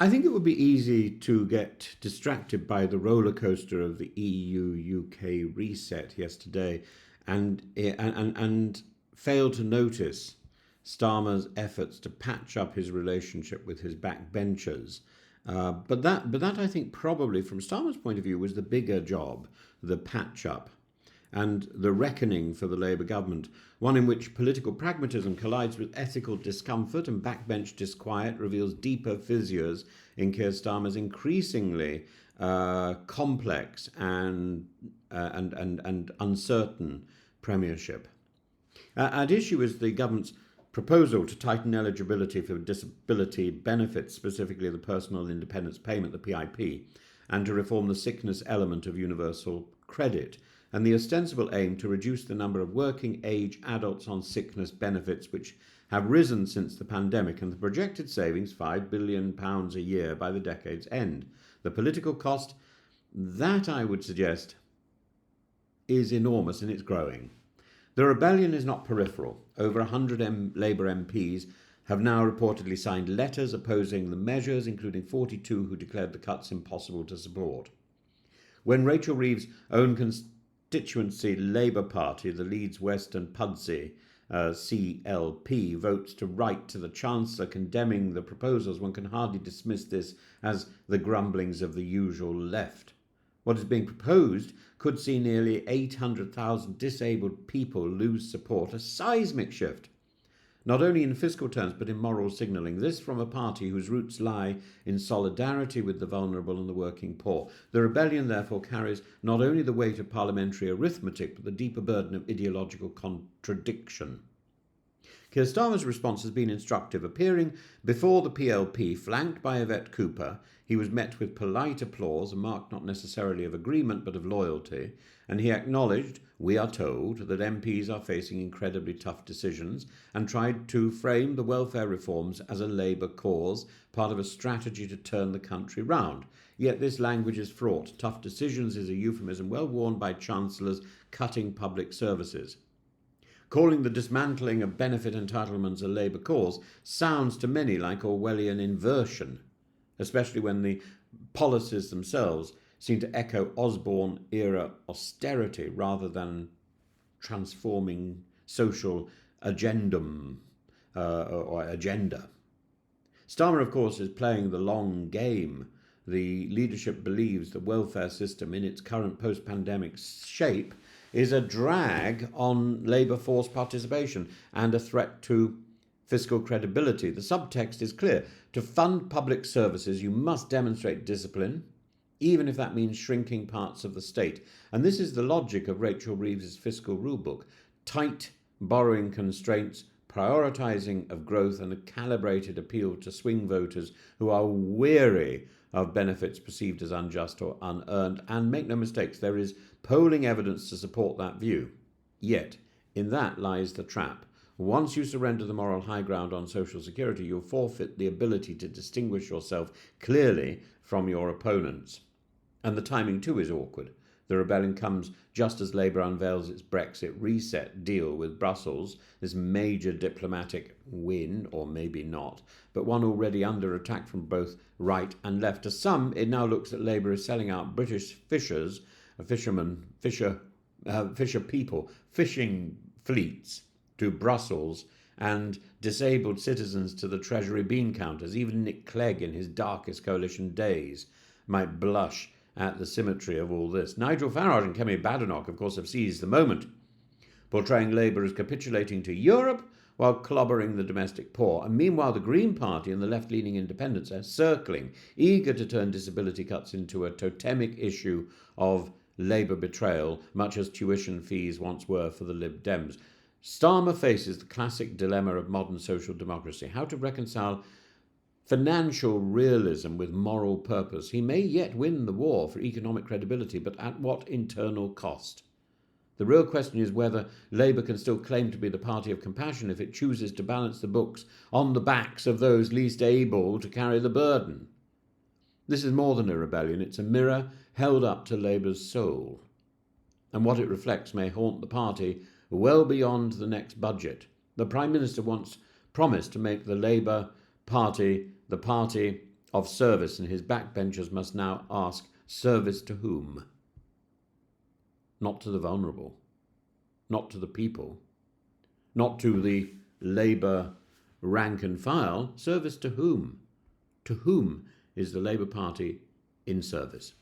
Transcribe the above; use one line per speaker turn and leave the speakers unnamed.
I think it would be easy to get distracted by the roller coaster of the EU-UK reset yesterday and fail to notice Starmer's efforts to patch up his relationship with his backbenchers. But that I think probably from Starmer's point of view was the bigger job, the patch up and the reckoning for the Labour government, one in which political pragmatism collides with ethical discomfort and backbench disquiet reveals deeper fissures in Keir Starmer's increasingly complex and uncertain premiership. At issue is the government's proposal to tighten eligibility for disability benefits, specifically the Personal Independence Payment, the PIP, and to reform the sickness element of universal credit, and the ostensible aim to reduce the number of working age adults on sickness benefits, which have risen since the pandemic, and the projected savings, £5 billion a year by the decade's end. The political cost, that I would suggest, is enormous and it's growing. The rebellion is not peripheral. Over 100 Labour MPs have now reportedly signed letters opposing the measures, including 42 who declared the cuts impossible to support. When Rachel Reeves' own constituency Labour Party, the Leeds West and Pudsey CLP, votes to write to the Chancellor condemning the proposals, one can hardly dismiss this as the grumblings of the usual left. What is being proposed could see nearly 800,000 disabled people lose support, a seismic shift, not only in fiscal terms but in moral signalling. This from a party whose roots lie in solidarity with the vulnerable and the working poor. The rebellion therefore carries not only the weight of parliamentary arithmetic but the deeper burden of ideological contradiction. Keir Starmer's response has been instructive. Appearing before the PLP, flanked by Yvette Cooper, he was met with polite applause, a mark not necessarily of agreement but of loyalty, and he acknowledged, we are told, that MPs are facing incredibly tough decisions, and tried to frame the welfare reforms as a Labour cause, part of a strategy to turn the country round. Yet this language is fraught. Tough decisions is a euphemism well worn by chancellors cutting public services. Calling the dismantling of benefit entitlements a Labour cause sounds to many like Orwellian inversion, especially when the policies themselves seem to echo Osborne-era austerity rather than transforming social agendum or agenda. Starmer, of course, is playing the long game. The leadership believes the welfare system in its current post-pandemic shape is a drag on labour force participation and a threat to fiscal credibility. The subtext is clear. To fund public services, you must demonstrate discipline, even if that means shrinking parts of the state. And this is the logic of Rachel Reeves' fiscal rulebook. Tight borrowing constraints, prioritising of growth, and a calibrated appeal to swing voters who are weary of benefits perceived as unjust or unearned. And make no mistakes, there is polling evidence to support that view. Yet, in that lies the trap. Once you surrender the moral high ground on social security, you'll forfeit the ability to distinguish yourself clearly from your opponents. And the timing too is awkward. The rebellion comes just as Labour unveils its Brexit reset deal with Brussels, this major diplomatic win, or maybe not, but one already under attack from both right and left. To some, it now looks that Labour is selling out British fishers, fisher people, fishing fleets to Brussels, and disabled citizens to the Treasury bean counters. Even Nick Clegg, in his darkest coalition days, might blush at the symmetry of all this. Nigel Farage and Kemi Badenoch, of course, have seized the moment, portraying Labour as capitulating to Europe while clobbering the domestic poor. And meanwhile, the Green Party and the left-leaning independents are circling, eager to turn disability cuts into a totemic issue of Labour betrayal, much as tuition fees once were for the Lib Dems. Starmer faces the classic dilemma of modern social democracy: how to reconcile financial realism with moral purpose. He may yet win the war for economic credibility, but at what internal cost? The real question is whether Labour can still claim to be the party of compassion if it chooses to balance the books on the backs of those least able to carry the burden. This is more than a rebellion. It's a mirror held up to Labour's soul. And what it reflects may haunt the party well beyond the next budget. The Prime Minister once promised to make the Labour Party the party of service, and his backbenchers must now ask, service to whom? Not to the vulnerable, not to the people, not to the Labour rank and file. Service to whom? To whom is the Labour Party in service?